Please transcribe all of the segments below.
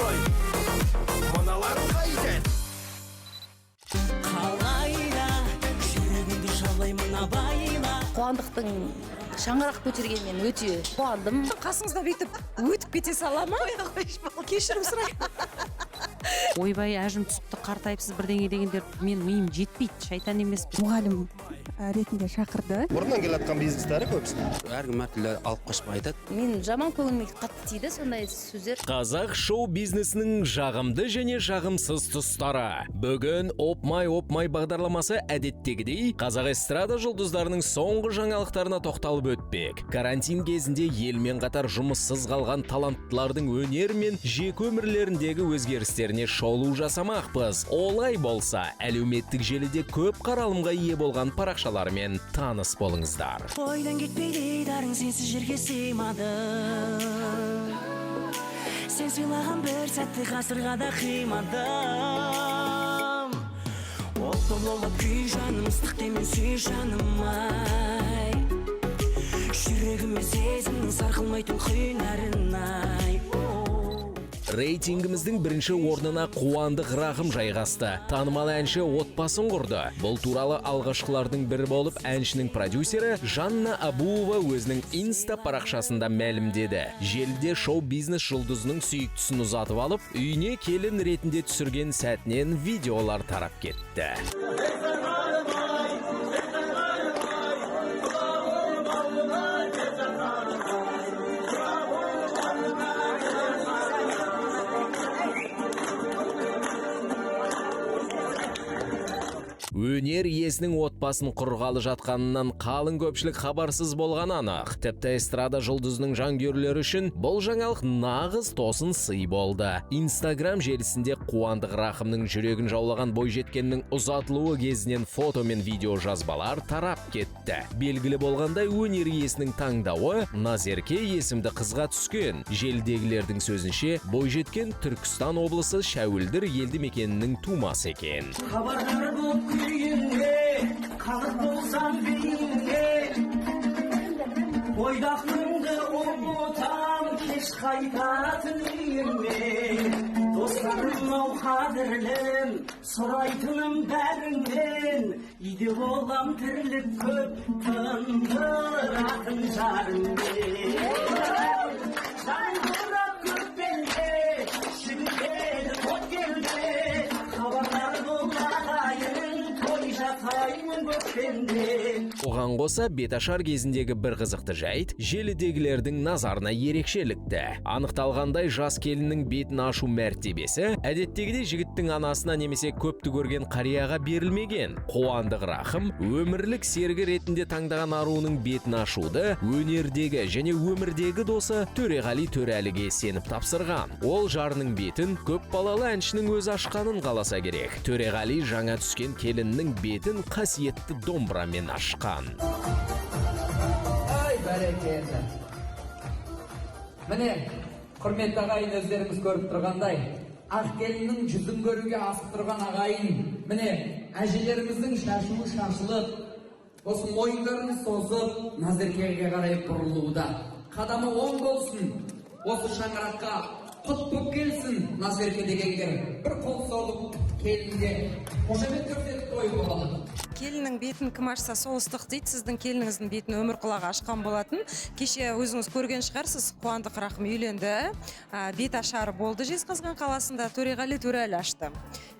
қой, мыналарың қайтен? Қалайда жүрегімді жаулаймын абайла. Қуандықтың шаңырақ көтергенмен өте қуандым. Қасыңызда бүйтіп өтіп кете сала ма? Кешірім сұраймын. Ойбай, әжім түсіпті, қартайыпсыз бірдеңе дегендер мен миым жетпейді, шайтан емеспін. Мұғалім ретінде шақырды. Бұрыннан келатқан бизнестері көбісі. Әркім әртүрлі алып қашып айтады. Мен жаман көңіліме қатты тиді сондай сөздер. Қазақ шоу бизнесінің жағымды және жағымсыз тұстары. Бүгін опмай бағдарламасы әдеттегідей қазақ эстрада жұлдыздарының соңғы жаңалықтарына тоқталып өтпек. Карантин кезінде елмен қатар жұмыссыз қалған таланттылардың өнер мен жеке өмірлеріндегі өзгерістеріне шолу жасамақпыз. Олай болса, әлеуметтік желіде көп қаралымға ие болған парақшалармен таныс болыңыздар. Ойдан кетпейді дарың сенсіз жерге сыймады. Сен сыйлаған бір сәтті ғасырға да қимадым. Отты болып күй жаным, ыстық демен сүй жаным ай. Жүрегіме сезімнің сарқылмайтын құйнарын ай. Рейтингіміздің бірінші орнына Қуандық Рахым жайғасты. Танымал әнші отбасын құрды. Бұл туралы алғашқылардың бірі болып әншінің продюсері Жанна Абуова өзінің инста парақшасында мәлімдеді. Желіде шоу-бизнес жұлдызының сүйіктісін ұзатып алып, үйіне келін ретінде түсірген сәтінен видеолар тарап кетті. Өнер иесінің отбасын құрғалы жатқанынан қалың көпшілік хабарсыз болған анық. Тіпті эстрада жұлдызының жанкүйерлері үшін бұл жаңалық нағыз тосын сый болды. Инстаграм желісінде Қуандық Рахымның жүрегін жаулаған бойжеткеннің ұзатылуы кезінен фото мен видео жазбалар тарап кетті. Белгілі болғандай, өнер иесінің таңдауы Назерке есімді қызға түскен. Желідегілердің сөзінше, бойжеткен Түркістан облысы Шәуілдір елді мекенінің тумасы екен. Қалып болсам бейінге, ойдақлымды ұмытам, кеш қайтатын үйіме. Достарым ау қадірлім, сұрайтыным бәріңнен, үйде болам тірлік көп, тындыратын жарыммен. Жарым құрап көппенде, шүгілдеді от келді, хабарлар болмағайын. Оған қоса беташар кезіндегі бір қызықты жайт желідегілердің назарына ерекшелікті. Анықталғандай, жас келіннің бетін ашу мәртебесі әдеттегідей жігіттің анасына немесе көпті көрген қарияға берілмеген. Қуандық Рахым өмірлік серігі ретінде таңдаған аруының бетін ашуды өнердегі және өмірдегі досы Төреғали Төрәліге сеніп тапсырған. Ол жарының бетін көп балалы әншінің өзі ашқанын қаласа керек. Төреғали жаңа түскен келіннің бетін қасиетті домбырамен ашқан. Ай, бәрекелді. Міне, құрметті ағайын, өздеріңіз көріп тұрғандай, ақ келіннің жүзін көруге асып тұрған ағайын. Міне, әжелеріміздің шашуы шашылып, осы мойындарын созып, Назеркеге қарай бұрылуда. Қадамы оң болсын, осы шаңыраққа құт болып келсін Назерке дегендер. Бір қол соғып келінге қошемет көрсетіп қойып болады. Келіннің бетін кім ашса сол ыстық дейді. Сіздің келініңіздің бетін өмір құлағы ашқан болатын. Кеше өзіңіз көрген шығарсыз, Қуандық Рахым үйленді. Бет ашары болды Жезқазған қаласында, Төреғали Төрәлі ашты.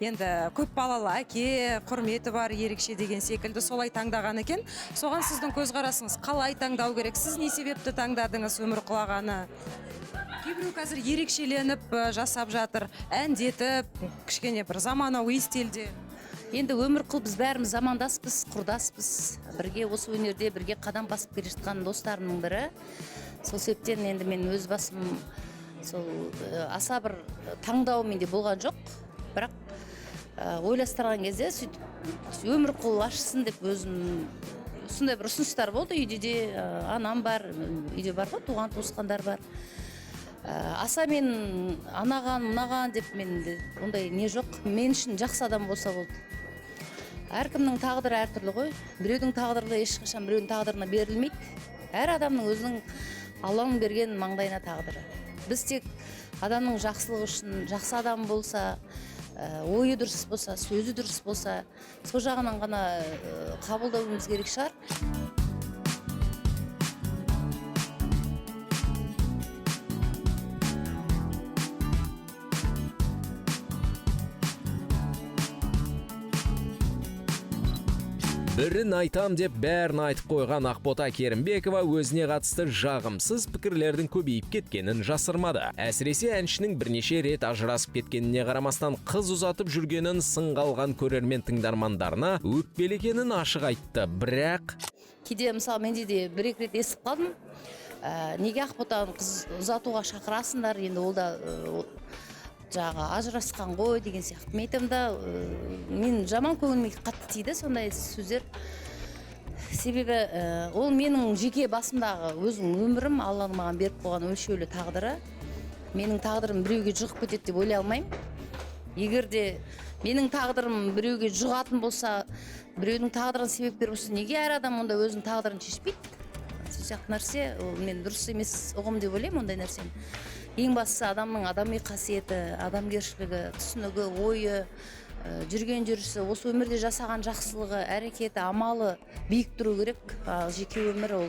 Енді көп балалы әке, құрметі бар, ерекше деген секілді солай таңдаған екен. Соған сіздің көзқарасыңыз қалай таңдау керек? Сіз не себепті таңдадыңыз өмір құлағаны? Кейбіреу қазір ерекшеленіп жасап жатыр, әндетіп, кішкене бір заманауи стильде. Енді өмір қыл біз бәріміз замандаспыз, құрдаспыз. Бірге осы өнерде бірге қадам басып келе жатқан достарымның бірі. Сол себептен енді мен өз басым сол аса бір таңдау менде болған жоқ. Бірақ ойластырған кезде сөйтіп өмір қыл ашсын деп өзім сондай бір ұсыныстар болды. Үйде де анам бар, үйде бар ғой, туған туысқандар бар. Аса мен анаған деп менде ондай не жоқ. Мен үшін жақсы адам болса болды. Әркімнің тағдыры әртүрлі ғой. Біреудің тағдыры ешқашан біреудің тағдырына берілмейді. Әр адамның өзінің Алланың берген маңдайына тағдыры. біз тек адамның жақсылығы үшін, жақсы адам болса, ойы дұрыс болса, сөзі дұрыс болса, сол жағынан ғана қабылдауымыз керек шығар. Бірін айтам деп бәрін айтып қойған Ақбота Керімбекова өзіне қатысты жағымсыз пікірлердің көбейіп кеткенін жасырмады. Әсіресе әншінің бірнеше рет ажырасып кеткеніне қарамастан қыз ұзатып жүргенін сынға алған көрермен тыңдармандарына өкпелегенін ашық айтты. Бірақ Кейде мысалы менде де бір-екі рет естіп қалдым. Неге Ақботаны қыз ұзатуға шақырасыңдар, енді ол да жаңағы ажырасқан ғой деген сияқты. Мен айтамын да, мен жаман көңіліме қатты тиді сондай сөздер. Себебі ол менің жеке басымдағы өзім өмірім, Алланың маған беріп қойған өлшеулі тағдыры. Менің тағдырым біреуге жұғып кетеді деп ойлай алмаймын. Егер де менің тағдырым біреуге жұғатын болса, біреудің тағдырын себепкер болса, неге әр адам онда өзінің тағдырын шешпейді? Сол сияқты нәрсе, мен дұрыс емес ұғым деп ойлаймын ондай нәрсені. Ең бастысы адамның адами қасиеті, адамгершілігі, түсінігі, ойы, жүрген жүрісі, осы өмірде жасаған жақсылығы, әрекеті, амалы биік тұру керек. Жеке өмір ол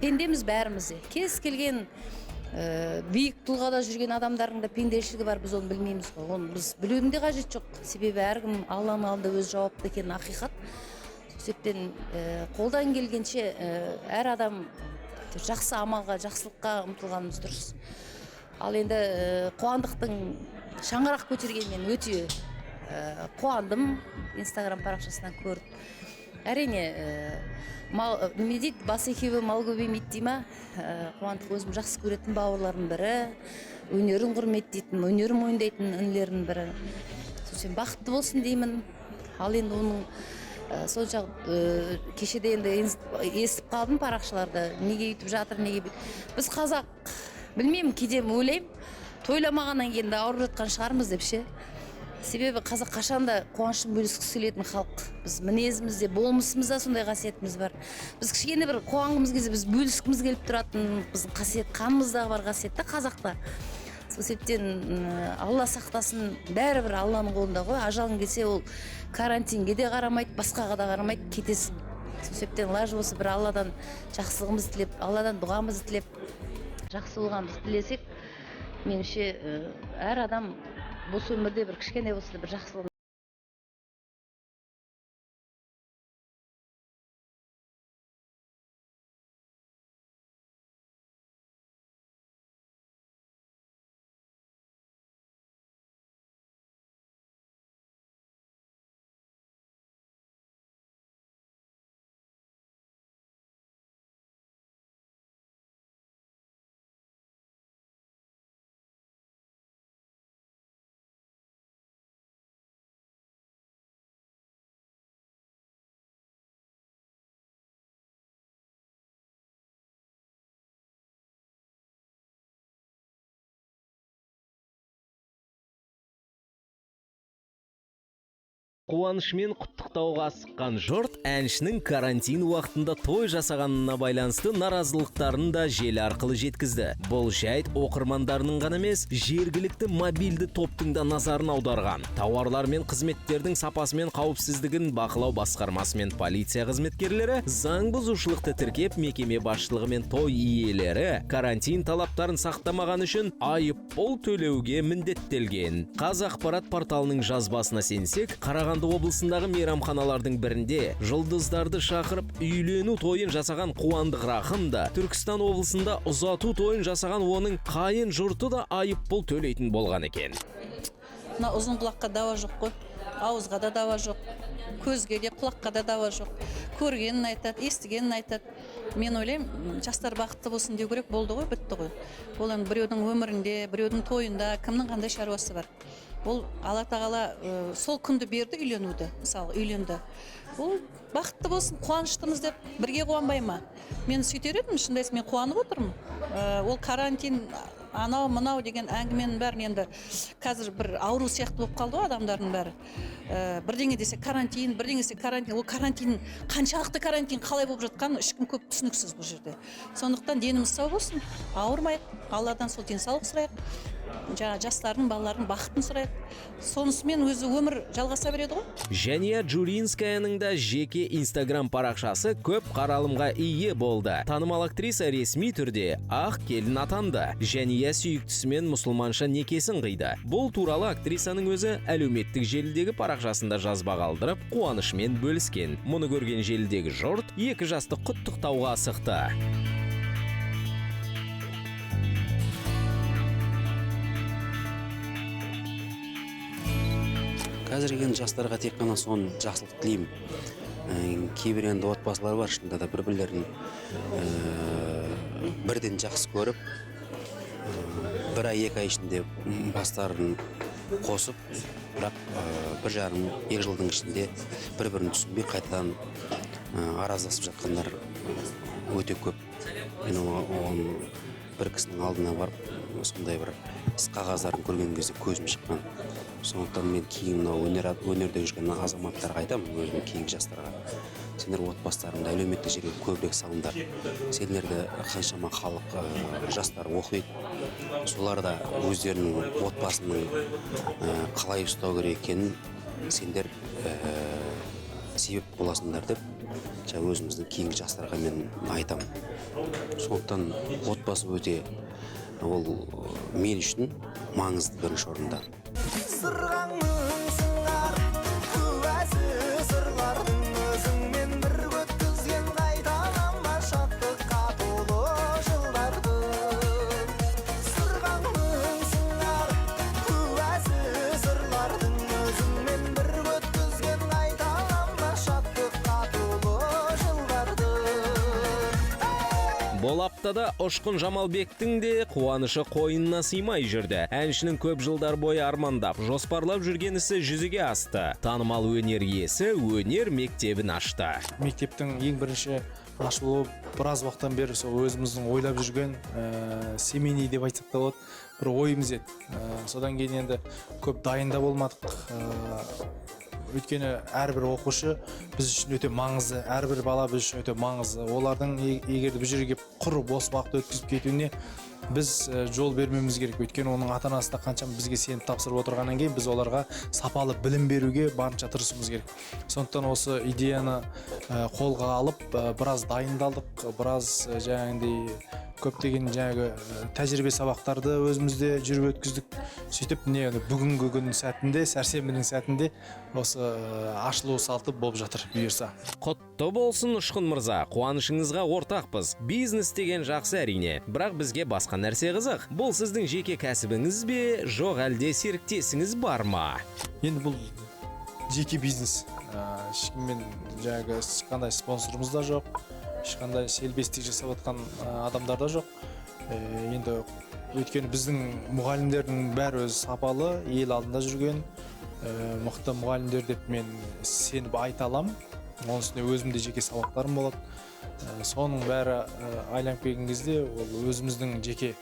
пендеміз бәріміз. Кез келген биік тұлғада жүрген адамдардың да пендешілігі бар, біз оны білмейміз ғой. Оны біз білудің де қажет жоқ. Себебі әркім Алланың алдында өз жауапты екенін ақиқат. Сөйтсептен қолдан келгенше әр адам жақсы амалға, жақсылыққа ұмтылғанымыз дұрыс. Ал енді қуандықтың шаңырақ көтергеннен өте қуандым, Инстаграм парақшасынан көріп. Әрине, неме дейді, бас екеуі мал көбеймейді дей ма? Қуандық өзім жақсы көретін бауырлардың бірі, өнерін құрметтейтін, өнерін мойындайтын інілердің бірі. Сөйтсем бақытты болсын деймін. Ал енді оның сонша кешеде енді естіп қалдым парақшаларда, неге үйтіп жатыр, неге біз қазақ, білмеймін, кейде ойлаймын, тойламағаннан кейін де ауырып жатқан шығармыз деп ше. Себебі қазақ қашанда қуанышын бөліскісі келетін халық. Біз мінезімізде, болмысымызда сондай қасиетіміз бар. Біз кішкене бір қуанғымыз кезде біз бөліскіміз келіп тұратын, біздің қасиет, қанымыздағы бар қасиетті қазақта. Сол себептен Алла сақтасын, бәрібір Алланың қолында ғой. Ажалың келсе ол карантинге де қарамайды, басқаға да қарамайды, кетесің. Сол себептен лажы болса бір Алладан жақсылығымызды тілеп, Алладан дұғамызды тілеп, жақсы болғанымызды тілесек, меніңше әр адам осы өмірде бір кішкене болса да бір жақсылығын қуанышымен құттықтауға асыққан жұрт әншінің карантин уақытында той жасағанына байланысты наразылықтарын да желі арқылы жеткізді. Бұл жайт оқырмандарының ғана емес, жергілікті мобильді топтың да назарын аударған. Тауарлар мен қызметтердің сапасы мен қауіпсіздігін бақылау басқармасы мен полиция қызметкерлері заң бұзушылықты тіркеп, мекеме басшылығы мен той иелері карантин талаптарын сақтамаған үшін айыппұл төлеуге міндеттелген. Қазақпарат порталының жазбасына сенсек, Қарағанды облысындағы мейрамханалардың бірінде жұлдыздарды шақырып үйлену тойын жасаған Қуандық Рахым да, Түркістан облысында ұзату тойын жасаған оның қайын жұрты да айыппұл төлейтін болған екен. Мына ұзын құлаққа дауа жоқ қой, ауызға да дауа жоқ, көзге де құлаққа да дауа жоқ. Көргенін айтады, естігенін айтады. Мен ойлаймын, жастар бақытты болсын деу керек, болды ғой, бітті ғой. Ол біреудің өмірінде, біреудің тойында кімнің қандай шаруасы бар. Ол Алла тағала сол күнді берді үйленуді, мысалы үйленді. Ол бақытты болсын, қуаныштымыз деп бірге қуанбай ма? Мен сөйтер едім, шындайсы мен қуанып отырмын. Ол карантин анау мынау деген әңгіменің бәрін енді қазір бір ауру сияқты болып қалды ғой адамдардың бәрі. Бірдеңе десе карантин, бірдеңе десе карантин. Ол карантин, қаншалықты карантин қалай болып жатқаны ешкім көп түсініксіз бұл жерде. Сондықтан деніміз сау болсын, ауырмайық, Алладан сол денсаулық сұрайық. Жастардың, балалардың бақытын сұрайық. Сонысымен өзі өмір жалғаса береді ғой. Жәния Джуринскаяның да жеке Instagram парақшасы көп қаралымға ие болды. Танымал актриса ресми түрде ақ келін атанды. Жәния сүйіктісімен мұсылманша некесін қиды. Бұл туралы актрисаның өзі әлеуметтік желідегі парақшасында жазба қалдырып, қуанышымен бөліскен. Мұны көрген желідегі жұрт екі жасты құттықтауға асықты. Қазір келген жастарға тек қана соны жақсылық тілеймін. Кейбір енді отбасылар бар, шынында да бір-бірлерін бірден жақсы көріп, бір ай, екі ай ішінде бастарын қосып, бірақ бір жарым, екі жылдың ішінде бір-бірін түсінбей қайтадан араздасып жатқандар өте көп. Мен оған бір кісінің алдына барып, сондай бір іс қағаздарын көрген кезде көзім шыққан. Сондықтан мен кейін өнерде жүрген азаматтарға айтамын, өзім кейінгі жастарға. Сендер отбасыларыңды әлеуметтік жерге көбірек салыңдар. Сендерді қаншама халық жастар оқиды. Солар да өздерінің отбасының қалай ұстау керек екенін сендер себеп боласыңдар деп, өзіміздің кейінгі жастарға мен айтамын. Сондықтан отбасы өте ол мен үшін маңызды бірінші орында. Сырғаңның сыңар, куәсі сырлардың өзіңмен бір өткізген қайталанба шаттыққа толы жылдарды. Сырғаңның сыңар, куәсі сырлардың өзіңмен бір өткізген қайталанба шаттыққа толы жылдарды. Бұл аптада Ұшқын Жамалбектің де қуанышы қойынына сыймай жүрді. Әншінің көп жылдар бойы армандап, жоспарлап жүрген ісі жүзеге асты. Танымал өнер иесі өнер мектебін ашты. Мектептің ең бірінші ашылуы біраз уақыттан бері сол өзіміздің ойлап жүрген семейный деп айтсақ та болады, бір ойымыз еді. Содан кейін енді көп дайында болмадық. Өйткені әрбір оқушы біз үшін өте маңызды, әрбір бала біз үшін өте маңызды. Олардың егер бұл жерге құр бос уақыт өткізіп кетуіне біз жол бермеміз керек. Өйткені оның ата-анасы да қаншама бізге сеніп тапсырып отырғаннан кейін біз оларға сапалы білім беруге барынша тырысуымыз керек. Сондықтан осы идеяны қолға алып, біраз дайындалдық, біраз жаңағындай көптеген тәжірибе сабақтарды өзімізде жүріп өткіздік. Сөйтіп бүгінгі күннің сәтінде, сәрсенбінің сәтінде осы ашылу салты болып жатыр бұйырса. Құтты болсын Ұшқын мырза, қуанышыңызға ортақпыз. Бизнес деген жақсы әрине, бірақ бізге басқа нәрсе қызық. Бұл сіздің жеке кәсібіңіз бе, жоқ әлде серіктесіңіз бар ма? Енді бұл жеке бизнес. Ешкіммен ешқандай спонсорымыз да жоқ, ешқандай селбестік жасап жатқан адамдар да жоқ. Енді өйткені біздің мұғалімдердің бәрі өзі сапалы, ел алдында жүрген мықты мұғалімдер деп мен сеніп айта аламын. Оның үстіне өзімде жеке сабақтарым болады. Соның бәрі айланып келген кезде ол өзіміздің жеке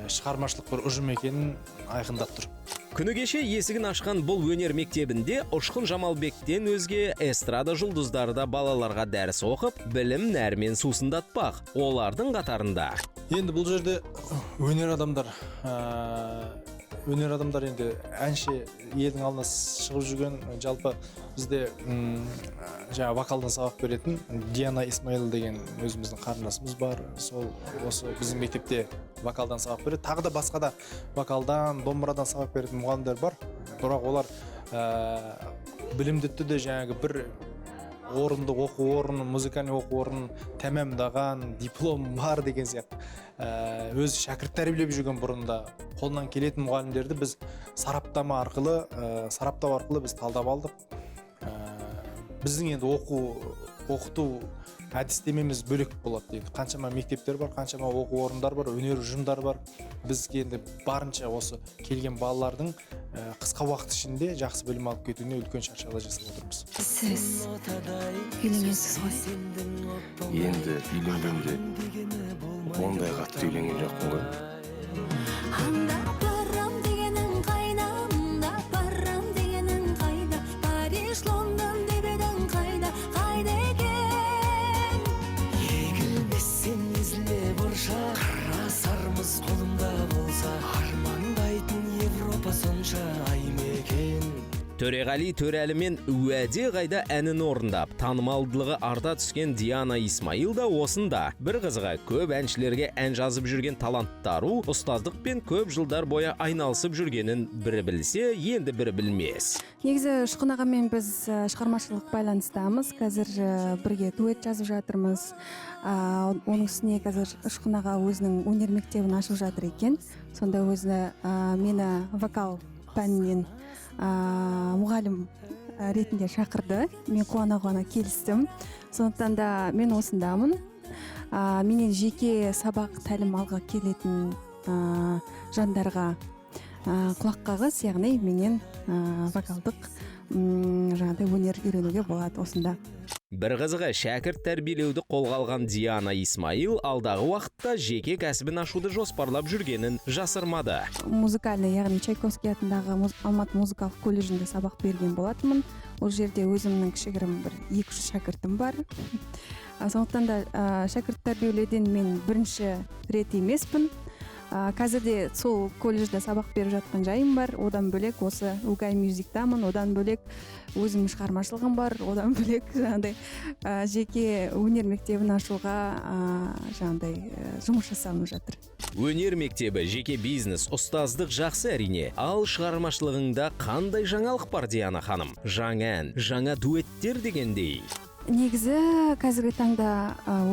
шығармашылық бір ұжым екенін айқындап тұр. Күні кеше есігін ашқан бұл өнер мектебінде Ұшқын Жамалбектен өзге эстрада жұлдыздары да балаларға дәріс оқып, білім нәрмен сусындатпақ. Олардың қатарында. Енді бұл жерде өнер адамдар енді әнші елдің алдына шығып жүрген, жалпы бізде вокалдан сабақ беретін Диана Исмаил деген өзіміздің қарындасымыз бар. Сол осы біздің мектепте вокалдан сабақ береді. Тағы да басқа да вокалдан, домбырадан сабақ беретін мұғалімдер бар. Бірақ олар білімді түрде бір орынды оқу орнын, музыкальный оқу орнын тәмамдаған, диплом бар деген сияқты. Өз шәкірт тәрбиелеп жүрген бұрында қолынан келетін мұғалімдерді біз сараптау арқылы біз талдап алдық. Біздің енді оқыту әдістемеміз бөлек болады. Қаншама мектептер бар, қаншама оқу орындар бар, өнер ұжымдар бар. Біз енді барынша осы келген балалардың қысқа уақыт ішінде жақсы білім алып кетуіне үлкен шаршалар жасап отырмыз. Сіз үйленесіз ғой? Енді үйленгенде ондай қатты үйленген жоқпын ғой. Төреғали Төрәлі мен Уәде қайда әнін орындап, танымалдылығы арта түскен Диана Исмаил да осында. Бір қызға көп әншілерге ән жазып жүрген таланттару, ұстаздық пен көп жылдар бойы айналысып жүргенін бірі білсе, енді бірі білмес. Негізі Ұшқын ағамен біз шығармашылық байланыстамыз. Қазір бірге дуэт жазып жатырмыз. Оның үстіне қазір Ұшқын аға өзінің өнер мектебін ашып жатыр екен. Сонда өзі мені вокал пәнінен мұғалім ретінде шақырды. Мен қуана келістім. Сондықтан да мен осындамын. Менен жеке сабақ тәлім алға келетін жандарға құлақ қағыс, яғни менен вокалдық жаңағыдай өнер үйренуге болады осында. Бір қызығы шәкірт тәрбиелеуді қолға алған Диана Исмаил алдағы уақытта жеке кәсібін ашуды жоспарлап жүргенін жасырмады. Музыкальный, яғни Чайковский атындағы Алматы музыкалық колледжінде сабақ берген болатынмын. Ол жерде өзімнің кішігірім бір 2-3 шәкіртім бар. Сондықтан да шәкірт тәрбиелеуден мен бірінші рет емеспін. Қазірде сол колледжде сабақ беріп жатқан жайым бар. Одан бөлек осы Угай мюзиктамын. Одан бөлек өзімнің шығармашылығым бар. Одан бөлек жаңағыдай жеке өнер мектебін ашуға жаңағыдай жұмыс жасалып жатыр. Өнер мектебі, жеке бизнес, ұстаздық жақсы әрине. Ал шығармашылығыңда қандай жаңалық бар, Диана ханым? Жаңа ән, жаңа дуэттер дегендей. Негізі қазіргі таңда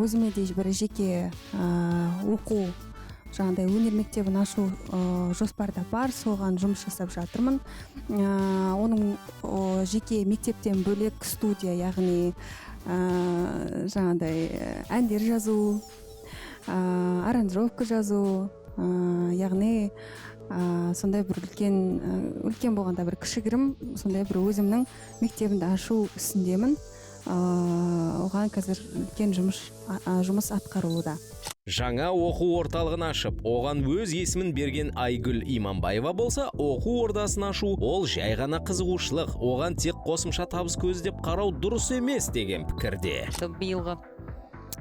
өзіме де бір жеке оқу жаңағыдай өнер мектебін ашу жоспарда бар, соған жұмыс жасап жатырмын. Оның жеке мектептен бөлек студия, яғни жаңағыдай әндер жазу, аранжировка жазу, яғни сондай бір үлкен болғанда бір кішігірім сондай бір өзімнің мектебімді ашу үстіндемін. Оған қазір үлкен жұмыс атқарылуда. Жаңа оқу орталығын ашып, оған өз есімін берген Айгүл Иманбаева болса, оқу ордасын ашу ол жай ғана қызығушылық, оған тек қосымша табыс көздеп қарау дұрыс емес деген пікірде. Биылғы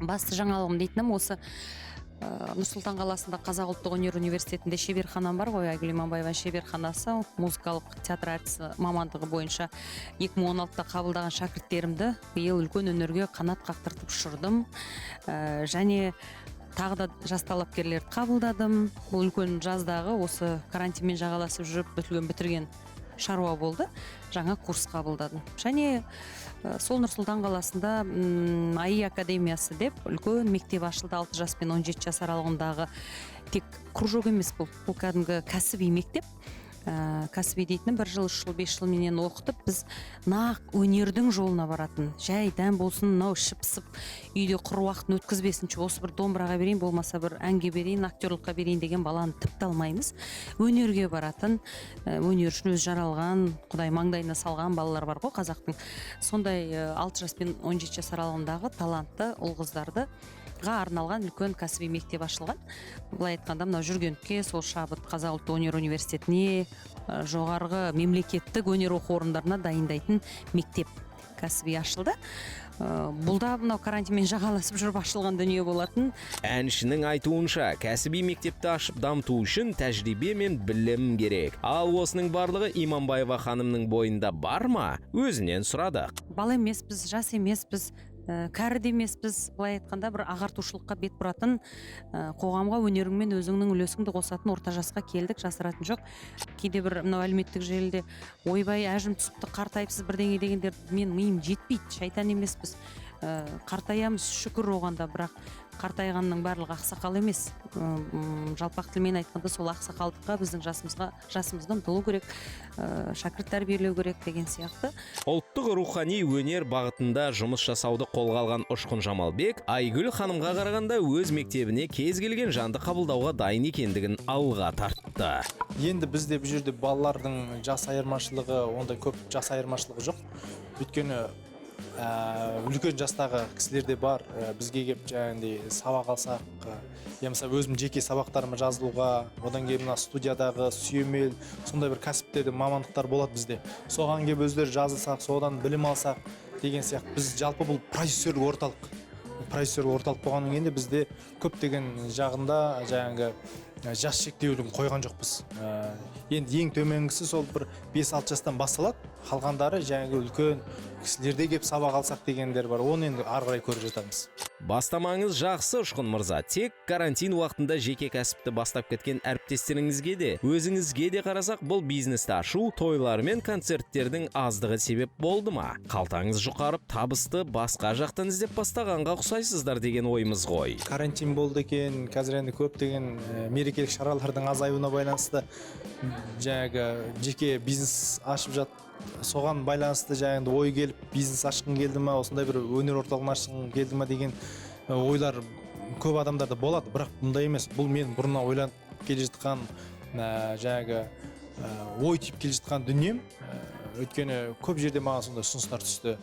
басты жаңалығым дейтінім осы Нұрсұлтан қаласында Қазақ ұлттық өнер университетінде шеберханам бар ғой, Айгүл Иманбаева шеберханасы, музыкалық театр әртісі мамандығы бойынша 2016-та қабылдаған шәкірттерімді биыл үлкен өнерге қанат қақтыртып ұшырдым. Және тағы да жас талапкерлерді қабылдадым. Бұл үлкен жаздағы осы карантинмен жағаласып жүріп бітірген шаруа болды. Жаңа курс қабылдадым. Және сол Нұрсұлтан қаласында АИ академиясы деп үлкен мектеп ашылды. 6 жас пен 17 жас аралығындағы тек кружок емес, бұл кәдімгі кәсіби мектеп. Кәсіби дейтінім 1 жыл, 3 жыл, 5 жыл менен оқытып, біз нақ өнердің жолына баратын. Жай дәм болсын, мынау ішіп-пысып, үйде құр уақытын өткізбесінші, осы бір домбыраға берейін, болмаса бір әнге берейін, актерлыққа берейін деген баланы тіпті алмаймыз. Өнерге баратын, өнер үшін өз жаралған, Құдай маңдайына салған балалар бар ғой қазақтың. Сондай 6 жас пен 17 жас аралығындағы талантты ұл қыздарды арналған үлкен кәсіби мектеп ашылған. Былай айтқанда, мынау Жүргенке, сол Шабыт Қазақ ұлттық өнер университетіне, жоғарғы мемлекеттік өнер оқу орындарына дайындайтын мектеп кәсіби ашылды. Бұл да мынау карантинмен жағаласып жүріп ашылған дүние болатын. Әншінің айтуынша, кәсіби мектепті ашып дамыту үшін тәжірибе мен білім керек. Ал осының барлығы Иманбаева ханымның бойында бар ма? Өзінен сұрадық. Бала емеспіз, жас емеспіз, кәрі де емеспіз, былай айтқанда бір ағартушылыққа бет бұратын, қоғамға өнеріңмен өзіңнің үлесіңді қосатын орта жасқа келдік, жасыратын жоқ. Кейде бір мынау әлеуметтік желіде ойбай әжім түсіпті, қартайыпсыз бірдеңе дегендер мен миым жетпейді, шайтан емеспіз. Қартаямыз, шүкір оғанда, бірақ қартайғанның барлығы ақсақал емес. Жалпақ тілмен айтқанда сол ақсақалдыққа біздің жасымызды ұмтылу керек, шәкірт тәрбиелеу керек деген сияқты. Ұлттық рухани өнер бағытында жұмыс жасауды қолға алған Ұшқын Жамалбек Айгүл ханымға қарағанда өз мектебіне кез келген жанды қабылдауға дайын екендігін алға тартты. Енді бізде бұл жерде балалардың жас айырмашылығы, ондай көп жас айырмашылығы жоқ. Өйткені үлкен жастағы кісілер де бар. Бізге кеп жаңағыдай сабақ алсақ, мысалы өзім жеке сабақтарыма жазылуға, одан кейін мына студиядағы сүйемел, сондай бір кәсіптерде мамандықтар болады бізде. Соған кеп өздері жазылсақ, содан білім алсақ деген сияқты. Біз жалпы бұл продюсерлік орталық. Продюсерлік орталық болғаннан кейін де бізде көптеген жағында жаңағы жас шектеуін қойған жоқпыз. Енді ең төменгісі сол бір 5-6 жастан басталады. қалғандары жаңағы үлкен кісілерде келіп сабақ алсақ дегендер бар, оны енді ары қарай көріп жатамыз. Бастамаңыз жақсы, Ұшқын мырза. Тек карантин уақытында жеке кәсіпті бастап кеткен әріптестеріңізге де, өзіңізге де қарасақ, бұл бизнесті ашу, тойлар мен концерттердің аздығы себеп болды ма? Қалтаңыз жұқарып, табысты басқа жақтан іздеп бастағанға ұқсайсыздар деген ойымыз ғой. Карантин болды екен, қазір енді көптеген мерекелік шаралардың азаюына байланысты жаңағы жеке бизнес ашып жатыр. Соған байланысты жаңағындай ой келіп, бизнес ашқың келді ма, осындай бір өнер орталығын ашқың келді ма деген ойлар көп адамдарда болады, бірақ бұндай емес. Бұл мен бұрыннан ойланып келе жатқан жаңағы ой тиіп келе жатқан дүнием. Өйткені көп жерде маған сондай ұсыныстар түсті.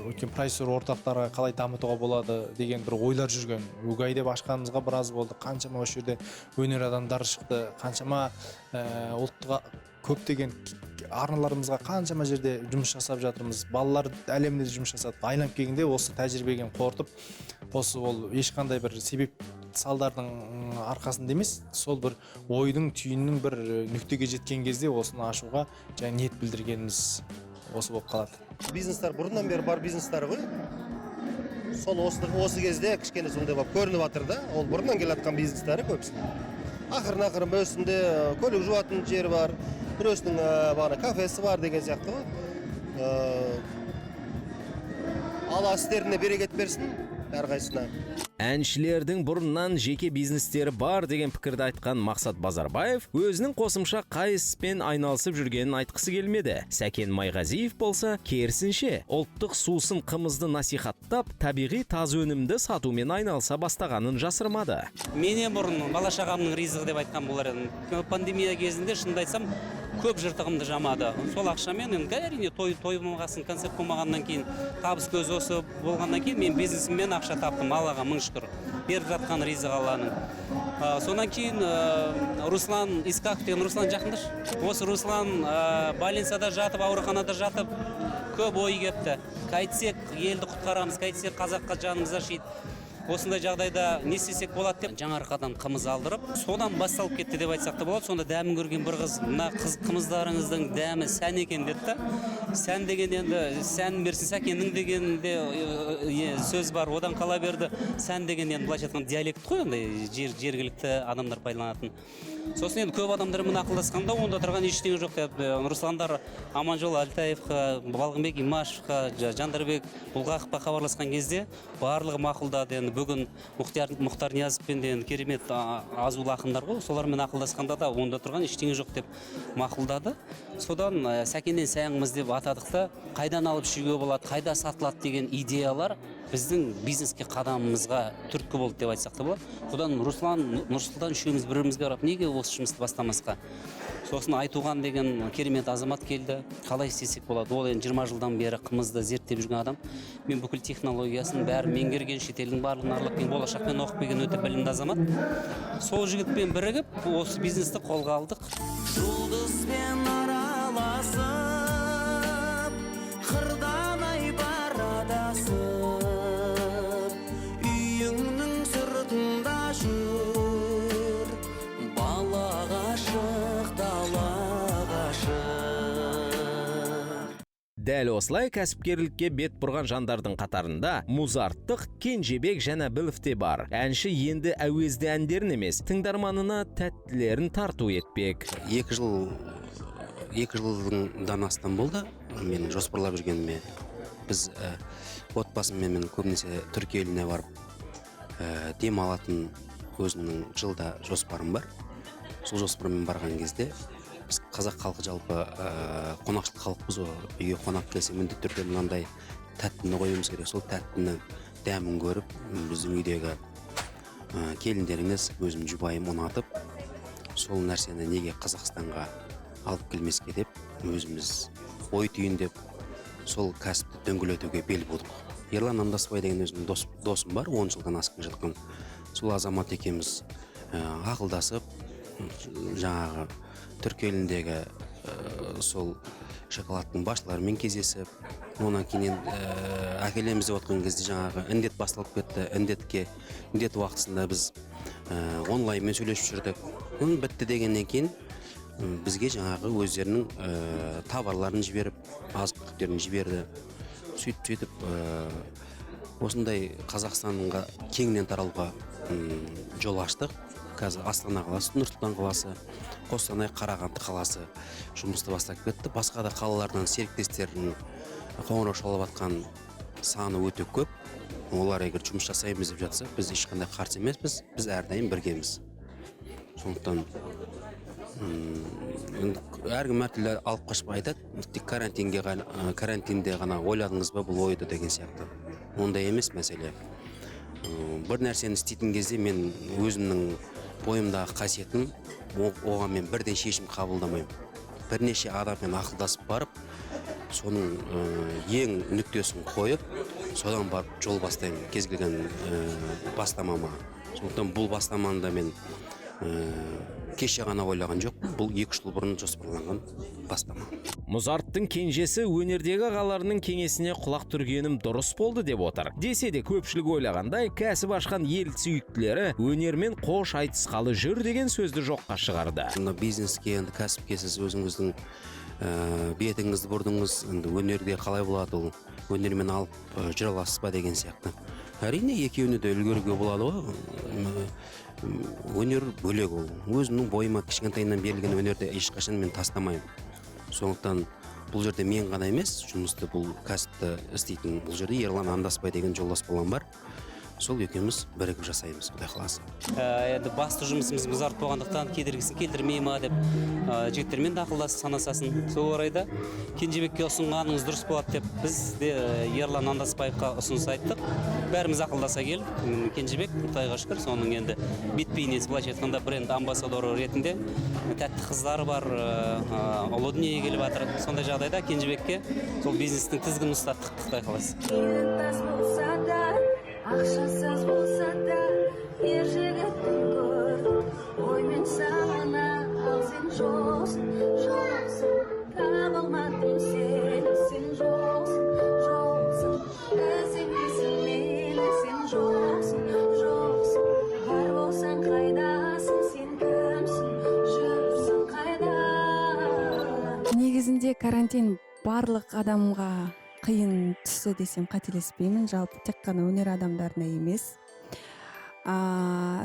Өйткені продюсер орталықтарға қалай дамытуға болады деген бір ойлар жүрген. Угай деп ашқанымызға біраз болды. Қаншама осы жерде өнер адамдары шықты, қаншама ұлтқа көптеген арналарымызға қаншама жерде жұмыс жасап жатырмыз. Балалар әлемінде жұмыс жасады. Айланып келгенде осы тәжірибеге қорытып, осы ол ешқандай бір себеп салдардың арқасында емес, сол бір ойдың түйіннің бір нүктеге жеткен кезде осыны ашуға жаңа ниет білдіргеніміз осы болып қалады. Бизнестер бұрыннан бері бар бизнестер ғой. Сол осы кезде кішкене сондай болып көрініп жатыр да. Ол бұрыннан келе жатқан бизнестері көбісі. Ақырын өсінде көлік жуатын жер бар, біреусінің кафесі бар деген сияқты ғой. Алла істеріне берекет берсін әрқайсысына. Әншілердің бұрыннан жеке бизнестері бар деген пікірді айтқан Мақсат Базарбаев өзінің қосымша қай іспен айналысып жүргенін айтқысы келмеді. Сәкен Майғазиев болса, керісінше ұлттық сусын қымызды насихаттап, табиғи таза өнімді сатумен айналыса бастағанын жасырмады. Менен бұрын бала-шағамның ризығы деп айтқан болар едім. Пандемия кезінде шынымды айтсам, көп жыртығымды жамады. Сол ақшамен әрине той болмағасын, концерт болмағаннан кейін, табыс көзі осы болғаннан кейін мен бизнесіммен ақша таптым. Аллаға мың шүкір. Беріп жатқан ризық Алланың. Сонан кейін Руслан Искаков деген Руслан жақындаш. Осы Руслан больницада жатып, ауруханада жатып, көп ой кетті. Қайтсек елді құтқарамыз, қайтсек қазаққа жанымыз ашиды. Осындай жағдайда не істесек болады деп жаңарқадан қымыз алдырып, содан басталып кетті деп айтсақ та болады. Сонда дәмін көрген бір қыз, мына қымыздарыңыздың дәмі сән екен деді. Сән деген енді сән берсін Сәкеннің дегенде сөз бар. Одан қала берді. Сән деген енді былайша айтқанда диалект қой, ондай жергілікті адамдар пайдаланатын. Сосын енді көп адамдар мына ақылдасқанда онда тұрған ештеңе жоқ деп Русландар Аманжол Алтаевқа, Балғынбек Имашевқа, Жандарбек Бұлғақовқа хабарласқан кезде барлығы мақұлдады. Енді бүгін Мұхтар Ниязовпен де керемет азулы ақындар ғой, солармен ақылдасқанда да онда тұрған ештеңе жоқ деп мақұлдады. Содан Сәкеннен сәңіміз деп атадық та, қайдан алып ішуге болады, қайда сатылады деген идеялар біздің бизнеске қадамымызға түрткі болды деп айтсақ та болады. Содан Руслан, Нұрсұлтан үшеуміз бірімізге қарап, неге осы жұмысты бастамасқа? Сосын Айтуған деген керемет азамат келді. Қалай істесек болады? Ол енді 20 жылдан бері қымызды зерттеп жүрген адам. Мен бүкіл технологиясын бәрін меңгерген, шетелдің барлығын аралап, болашақпен оқып келген өте білімді азамат. Сол жігітпен бірігіп, осы бизнесті қолға алдық. Жұлдызбен араласып, қырдан ай барадасып, үйіңнің сыртында жүр, балаға шық, далаға шық. Дәл осылай кәсіпкерлікке бет бұрған жандардың қатарында Музарттық Кенжебек Жәнәбілов те бар. Әнші енді әуезді әндерін емес, тыңдарманына тәттілерін тарту етпек. 2 жылдан астам болды мен жоспарлап жүргеніме. Біз отбасыммен мен көбінесе Түркия еліне барып дем алатын өзімнің жылда жоспарым бар. Сол жоспармен барған кезде біз қазақ халқы жалпы қонақшыл халықпыз ғой. Үйге қонақ келсе міндетті түрде мынандай тәттіні қоюымыз керек. Сол тәттінің дәмін көріп, біздің үйдегі келіндеріңіз, өзім жұбайым ұнатып, сол нәрсені неге Қазақстанға алып келмеске деп, өзіміз ой түйіндеп, сол кәсіпті дөңгелетуге бел будық. Ерлан Амдасбай деген өзімнің досым бар, 10 жылдан асқан жатқан. Сол азамат екеуміз ақылдасып, жаңағы Түркі еліндегі сол шоколадтың басшыларымен кездесіп, онан кейін әкелеміз деп отқан кезде жаңағы індет басталып кетті. Індет уақытысында біз онлайнмен сөйлесіп жүрдік. Оның бітті дегеннен кейін бізге жаңағы өздерінің товарларын жіберіп, азық түліктерін жіберді. Сөйтіп осындай Қазақстанға кеңінен таралуға жол аштық. Қазір Астана қаласы, Нұр-Сұлтан қаласы, Қостанай, Қарағанды қаласы жұмысты бастап кетті. Басқа да қалалардан серіктестердің қоңырау шалып жатқан саны өте көп. Олар егер жұмыс жасаймыз деп жатса, біз ешқандай қарсы емеспіз, біз әрдайым біргеміз. Сондықтан әркім әртүрлі алып қашпай айтады, тек карантинде ғана ойладыңыз ба бұл ойды деген сияқты. Ондай емес мәселе. Бір нәрсені істейтін кезде мен өзімнің бойымдағы қасиетін оған мен бірден шешім қабылдамаймын. Бірнеше адаммен ақылдасып барып, соның ең нүктесін қойып, содан барып жол бастаймын кез келген бастамама. Сондықтан бұл бастаманы да мен кеше ғана ойлаған жоқ, бұл 2 жыл бұрын жоспарланған бастама. Мұзарттың кенжесі өнердегі ағаларының кеңесіне құлақ түргенім дұрыс болды деп отыр. Десе де көпшілік ойлағандай, кәсіп ашқан ел сүйіктілері өнермен қош айтысқалы жүр деген сөзді жоққа шығарды. Бизнеске, енді кәсіпке сіз өзіңіздің бетіңізді бұрдыңыз, өнерде қалай болады, ол өнермен алып жүре аласыз ба деген сияқты. Әрине екеуіне де үлгеруге болады ғой. Өнер бөлек ол. Өзімнің бойыма кішкентайынан берілген өнерді ешқашан мен тастамаймын. Сондықтан бұл жерде мен ғана емес, жұмысты бұл кәсіпті істейтін бұл жерде Ерлан Андаспай деген жолдас балам бар. Сол екеуміз бірігіп жасаймыз, Құдай қаласа. Енді басты жұмысымыз Мұзарт болғандықтан кедергісін келтірмей ма деп жігіттермен де ақылдасып санасасын. Сол орайда Кенжебекке ұсынғаныңыз дұрыс болады деп біз де Ерлан Андаспаевқа ұсыныс айттық. Бәріміз ақылдаса келіп, Кенжебек Құдайға шүкір, соның енді бет-бейнесі былайша айтқанда бренд амбассадоры ретінде тәтті қыздары бар, ұлы дүниеге келіп жатыр. Сондай жағдайда Кенжебекке сол бизнестің тізгінін ұстаттық, Құдай қаласа. Ақшасыз болса да, ер жігіттің көр, оймен сағына, ал сен жоқсың, табылмадым сен жоқсың, іздемейсің мені, сен жоқсың, бар болсаң қайдасың, сен кімсің, жүрсің қайда. Негізінде карантин барлық адамға қиын түсті десем қателеспеймін, жалпы тек қана өнер адамдарына емес.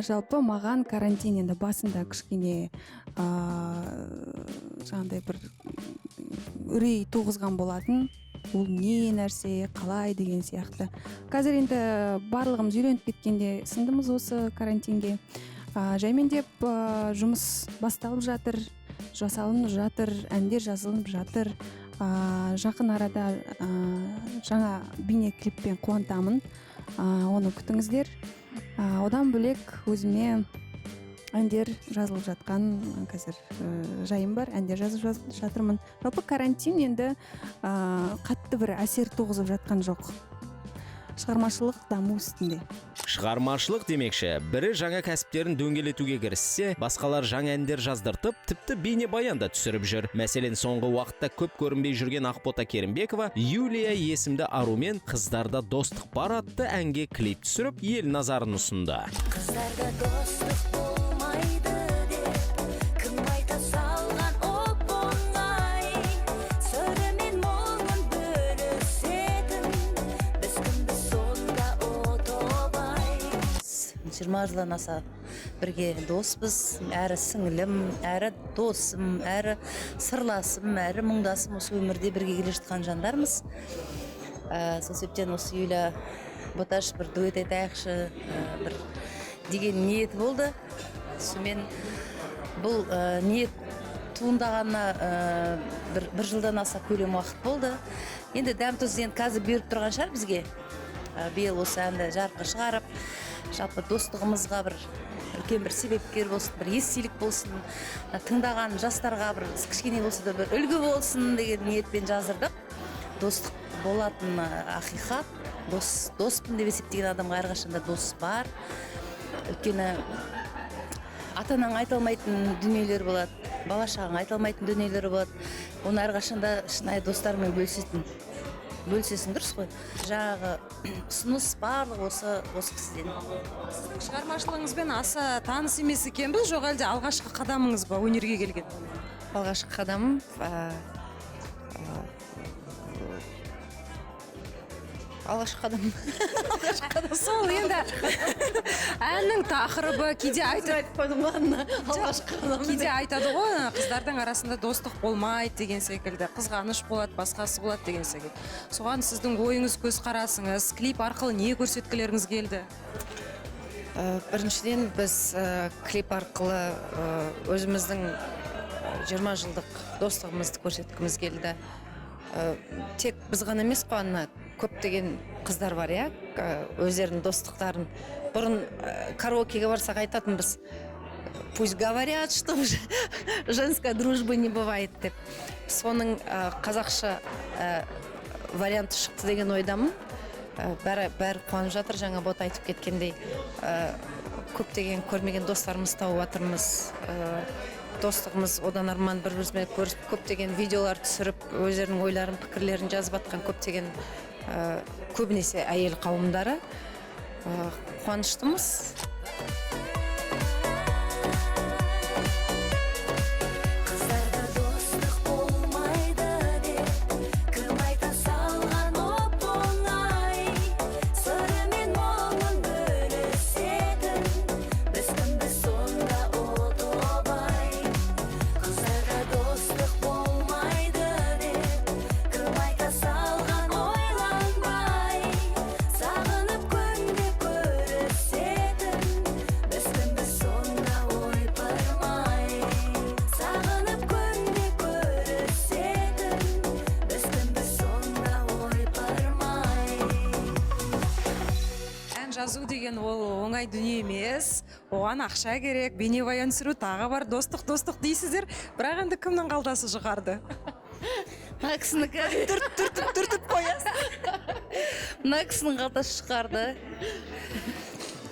Жалпы маған карантин енді басында кішкене жаңағыдай бір үрей туғызған болатын. Ол не нәрсе, қалай деген сияқты. Қазір енді барлығымыз үйреніп кеткенде сындымыз осы карантинге. Жаймендеп жұмыс басталып жатыр, жасалынып жатыр, әндер жазылынып жатыр. Жақын арада жаңа бейне клиппен қуантамын, оны күтіңіздер. Одан бөлек өзіме әндер жазылып жатқан қазір жайым бар, әндер жазып жатырмын. Жалпы карантин енді қатты бір әсер туғызып жатқан жоқ. Шығармашылық даму үстінде. Шығармашылық демекші, бірі жаңа кәсіптерін дөңгелетуге кіріссе, басқалар жаңа әндер жаздыртып, тіпті бейне баянда түсіріп жүр. Мәселен, соңғы уақытта көп көрінбей жүрген Ақбота Керімбекова Юлия есімді арумен «Қыздарда достық бар» атты әнге клип түсіріп, ел назарын ұсынды. Қыздарда достық болмайды деп, кім айта салған оп оңай, сырымен мұңын бөлісетін, біз кімбіз сонда отобай. 20 жылдан аса бірге доспыз, әрі сіңілім, әрі досым, әрі сырласым, әрі мұңдасым, осы өмірде бірге келе жатқан жандармыз. Сол себептен осы Юля Боташ бір дуэт айтайықшы бір деген ниет болды. Сонымен бұл ниет туындағанына бір жылдан аса көлем уақыт болды. Енді дәм-тұз қазір беріп тұрған шығар бізге. Биыл осы әнді жарыққа шығарып, жалпы достығымызға бір үлкен бір себепкер болсын, бір естелік болсын, тыңдаған жастарға бір кішкене болса да бір үлгі болсын деген ниетпен жаздырдық. Достық болатын ақиқат, доспын деп есептеген адамға әрқашанда дос бар. Өйткені ата-анаң айта алмайтын дүниелер болады, бала-шағаң айта алмайтын дүниелер болады. Оны әрқашанда шынайы достармен бөлісесің, дұрыс қой. Жаңағы ұсыныс барлық осы кісіден. Сіздің шығармашылығыңызбен аса таныс емес екенбіз, жоқ әлде алғашқы қадамыңыз ба өнерге келген? алғашқы қадамым алғашқы қадам сол енді әннің тақырыбы кейде айтып қойдым ғой алғашқы қадам кейде айтады ғой қыздардың арасында достық болмайды деген секілді, қызғаныш болады, басқасы болады деген секілді. Соған сіздің ойыңыз, көзқарасыңыз, клип арқылы не көрсеткілеріңіз келді? Біріншіден біз клип арқылы өзіміздің 20 жылдық достығымызды көрсеткіміз келді. Тек біз ғана емес қой, ана көптеген қыздар бар, иә, өздерінің достықтарын. Бұрын караокеге барсақ айтатынбыз, пусть говорят, что женская дружба не бывает деп. Соның қазақша варианты шықты деген ойдамын. Бәрі қуанып жатыр, жаңа бот айтып кеткендей. Көптеген көрмеген достарымыз тауып жатырмыз. Достығымыз одан арман, бір-бірімізбен көрісіп, көптеген видеолар түсіріп, өздерінің ойларын, пікірлерін жазып жатқан көптеген көбінесе әйел қауымдары. Қуаныштымыз. Қыздарда достық болмайды деп кім айта салған оп-оңай, сыры мен мұңын бөлісетін біз кімбіз сонда о тобай. Қыздарда достық болмайды деп кім айта салған ойланбай, сағынып күнде көрісетін біз кімбіз сонда ойпырмай. Сағынып күнде көрісетін біз кімбіз сонда ойпырмай. Ән жазу деген ол оңай дүние емес. Оған ақша керек, бейнебаян түсіру тағы бар, достық дейсіздер. Бірақ енді кімнің қалтасы жұқарды? Мына кісінікі түртіп қоясыз. Мына кісінің қалтасы шығарды.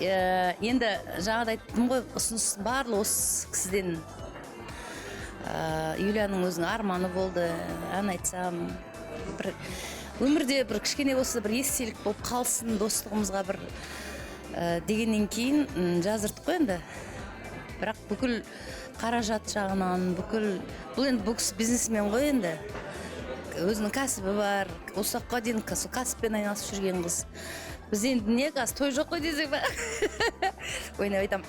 Енді жаңағыда айттым ғой, ұсыныс барлығы осы кісіден. Юлияның өзінің арманы болды, ән айтсам. Өмірде бір кішкене болса бір естелік болып қалсын, достығымызға бір дегеннен кейін жазырдық қой енді. Бірақ бүкіл қаражат жағынан, бұл енді бұл кісі бизнесмен ғой енді. Өзінің кәсібі бар, осы уақытқа дейін кәсіппен айналысып жүрген қыз. Біз енді не қазір той жоқ қой десек ба? Ойнап айтам.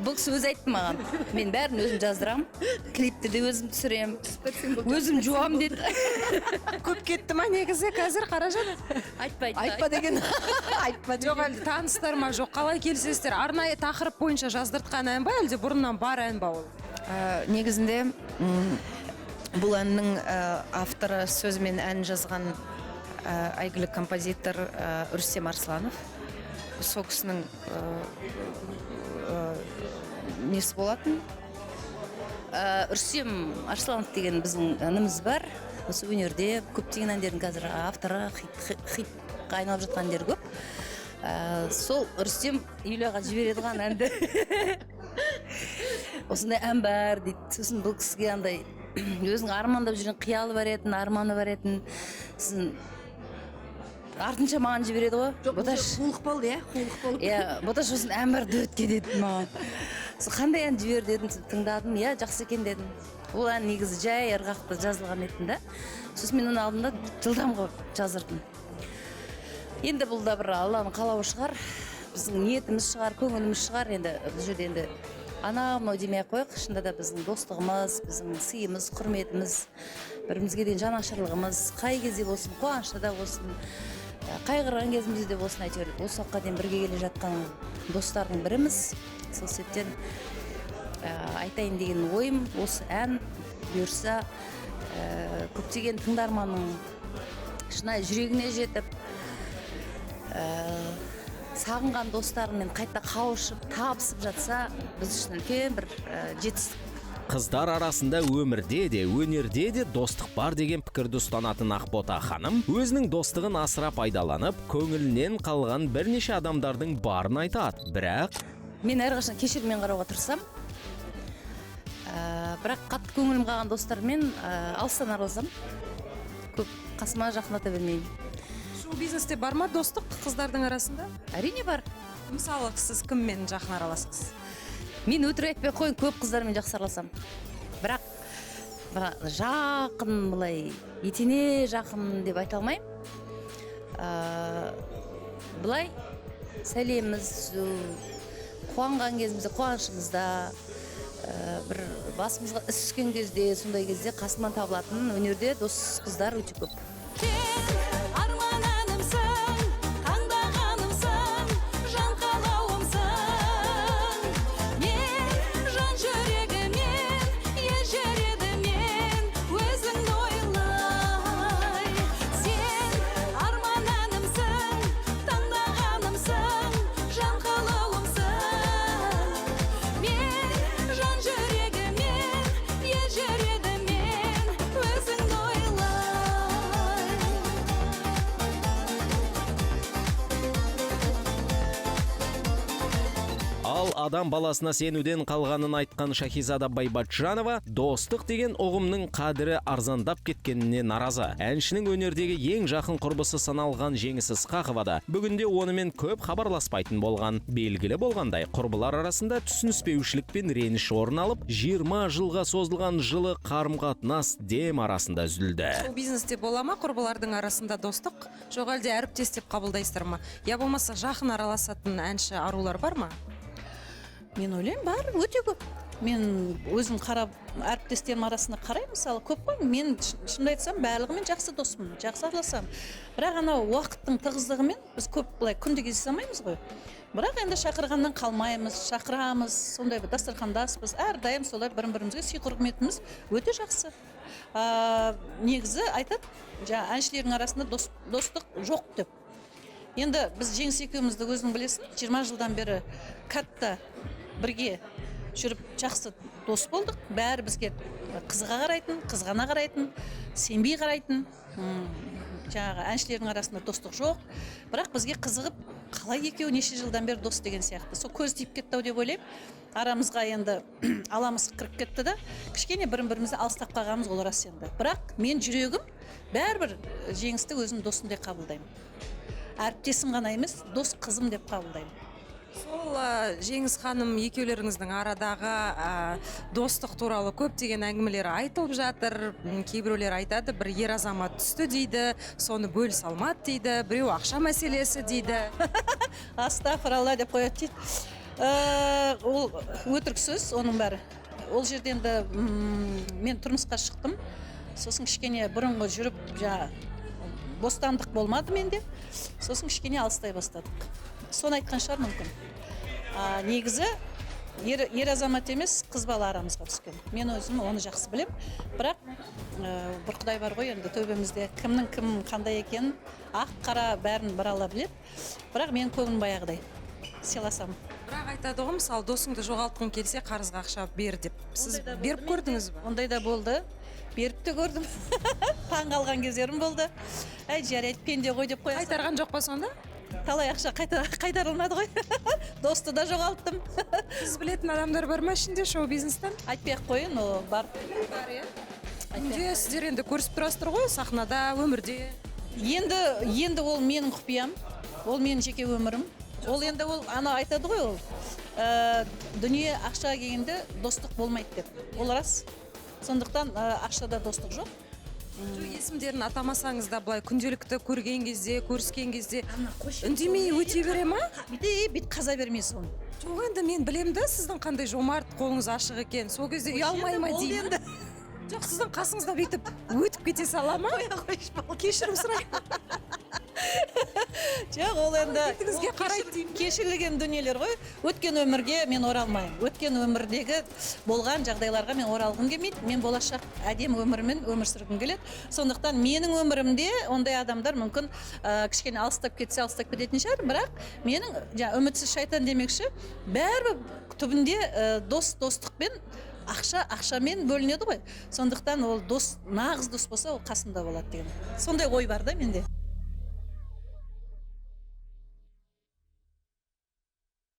Бұл кісі өзі айтты маған, мен бәрін өзім жаздырам, клипті де өзім түсірем, өзім жуам деді. Көп кетті ма негізі қазір қаражат? Айтпа деген. Жоқ, әлде таныстар ма жоқ, қалай келсесіздер? Арнайы тақырып бойынша жаздыртқан ән ба, әлде бұрыннан бар ән ба ол? Негізінде бұл әннің авторы, сөзімен ән жазған әйгілі композитор Рүстем Арсланов. Сол кісінің несі болатын? Рүстем Арсланов деген біздің ініміз бар. Осы өнерде көптеген әндердің қазір авторы, хитқа айналып жатқан әндер көп. Сол Рүстем Юлияға жібереді ған әнді. Осындай ән бар дейді. Сосын бұл кісіге андай өзінің армандап жүрген қиялы бар етін, арманы бар етін. Сіздің артынша маған жібереді ғой. Қулық болды, иә? Қулық болды. Боташ осын ән бар дөтке деді маған. Қандай ән жібер дедім, тыңдадым, жақсы екен дедім. Ол ән негізі жай ырғақты жазылған етін да. Сосын мен оны алдым да жылдам қойып жазырдым. Енді бұл да бір Алланың қалауы шығар, біздің ниетіміз шығар, көңіліміз шығар. Енді бұл жерде енді анау демей қойық, шында да біздің достығымыз, біздің сыйымыз, құрметіміз, бірімізге деген жанашырлығымыз, қай кезде болсын, қуанышта да болсын, қайғырған кезімізде болсын, әйтеуір осы уақытқа дейін бірге келе жатқан достардың біріміз. Сол себептен айтайын деген ойым, осы ән бұйырса көптеген тыңдарманның шынайы жүрегіне жетіп, сағынған достарымен қайта қауышып, табысып жатса, біз үшін үлкен бір жетістік. Қыздар арасында өмірде де, өнерде де достық бар деген пікірді ұстанатын Ақбота ханым өзінің достығын асыра пайдаланып, көңілінен қалған бірнеше адамдардың барын айтады. Бірақ мен әрқашан кешіріммен қарауға тырысам. Бірақ қатты көңілім қалған достармен алыстан арылсам, көп қасыма жақындата бермеймін. Шоу бизнесте бар ма достық қыздардың арасында? Әрине бар. Мысалы сіз кіммен жақын араласасыз? Мен өтірік айтпай қойын, көп қыздармен жақсы араласамын. Бірақ жақын былай етене жақын деп айта алмаймын. Былай сәлеміз, қуанған кезімізде, қуанышымызда, бір басымызға іс түскен кезде, сондай кезде қасымнан табылатын өнерде дос қыздар өте көп. Армананымсың, таңдағанымсың, жан қалауымсың. Мен жан жүрегімен, ежіредімен өзіңді ойлай. Сен армананымсың, таңдағанымсың, жан қалауымсың. Мен жан жүрегімен, ежіредімен өзіңді ойлай. Ал адам баласына сенуден қалғанын айтқан Шахизада Байбатжанова достық деген ұғымның қадірі арзандап кеткеніне наразы. Әншінің өнердегі ең жақын құрбысы саналған Жеңіс Ысқақова да бүгінде онымен көп хабарласпайтын болған. Белгілі болғандай, құрбылар арасында түсініспеушілік пен реніш орын алып, 20 жылға созылған жылы қарым-қатынас дем арасында үзілді. Шоу бизнесте бола ма құрбылардың арасында достық? Жоқ әлде әріптес деп қабылдайсыздар ма? Я болмаса жақын араласатын әнші арулар бар ма? Мен ойлаймын, бар, өте көп. Мен өзім қарап, әріптестерім арасында қараймын, мысалы, көп қой. Мен шынымды айтсам, барлығымен жақсы доспын, жақсы араласамын. Бірақ анау уақыттың тығыздығымен біз көп былай күнде кездесе алмаймыз ғой. Бірақ енді шақырғаннан қалмаймыз, шақырамыз, сондай бір дастархандаспыз. Әрдайым солай бірін-бірімізге сый құрметіміз өте жақсы. Негізі айтады, әншілердің арасында достық жоқ деп. Енді біз Жеңіс екеумізді өзің білесің, 20 жылдан бері қатты бірге жүріп жақсы дос болдық. Бәрі бізге қызыға қарайтын, қызғана қарайтын, сенбей қарайтын. Жаңағы әншілердің арасында достық жоқ. Бірақ бізге қызығып, қалай екеуі неше жылдан бері дос деген сияқты. Сол көз тиіп кетті деп ойлаймын. Арамызға енді аламыз кіріп кетті да, кішкене бірін-бірімізді алыстап қалғанымыз ол рас енді. Бірақ мен жүрегім бәрібір Жеңісті өзім досымдай қабылдаймын. Әріптесім ғана емес, дос қызым деп қабылдаймын. Сол Жеңіс ханым екеулеріңіздің арадағы достық туралы көптеген әңгімелер айтылып жатыр. Кейбіреулер айтады, бір ер азамат түсті дейді, соны бөліс алмады дейді, біреу ақша мәселесі дейді. Астағфиралла деп қояды дейді. Ол өтірік сөз, оның бәрі. Ол жерден де мен тұрмысқа шықтым. Сосын кішкене бұрынғы жүріп, бостандық болмады менде. Сосын кішкене алыстай бастадық. Соны айтқан шығар мүмкін. Негізі ер азамат емес, қыз бала арамызға түскен. Мен өзім оны жақсы білем. Бірақ бір Құдай бар ғой енді төбемізде. Кімнің кім қандай екенін ақ қара бәрін бір Алла біледі. Бірақ мен көңілім баяғыдай сыйласам. Бірақ айтады ғой, мысалы досыңды жоғалтқың келсе қарызға ақша бер деп. Сіз беріп көрдіңіз бе? Ондай да болды. Беріп те көрдім. Таң қалған кездерім болды. Жарайды, пенде ғой деп қоясың. Қайтарған жоқ па сонда? Талай ақша қайтарылмады ғой. Досты да жоғалттым. Сіз білетін адамдар бар ма ішінде шоу бизнестен? Айтпай-ақ қойын, ол бар. Күнде сіздер енді көрісіп тұрасыздар ғой, сахнада, өмірде. Енді ол менің құпиям, ол менің жеке өмірім. Ол енді ол ана айтады ғой ол. Дүние ақша келгенде достық болмайды деп. Ол рас. Сондықтан ақшада достық жоқ. Есімдерін атамасаңыз да былай күнделікті көрген кезде, көріскен кезде үндемей өте бере ма? Бит қаза бермейсіз оны. Жоқ, енді мен білем да сіздің қандай жомарт, қолыңыз ашық екен. Сол кезде ұялмай ма деймін. Жоқ, сіздің қасыңызда бүйтіп өтіп кете сала ма? Кешірім сұраймын. Жоқ, ол енді кешірілген дүниелер ғой. Өткен өмірге мен оралмаймын. Өткен өмірдегі болған жағдайларға мен оралғым келмейді. Мен болашақ әдем өмірмен өмір сүргім келеді. Сондықтан менің өмірімде ондай адамдар мүмкін кішкене алыстап кетсе алыстап кететін шығар, бірақ менің үмітсіз шайтан демекші, бәрібір түбінде достықпен ақшамен бөлінеді ғой. Сондықтан ол нағыз дос болса, ол қасында болады деген. Сондай ой бар да менде.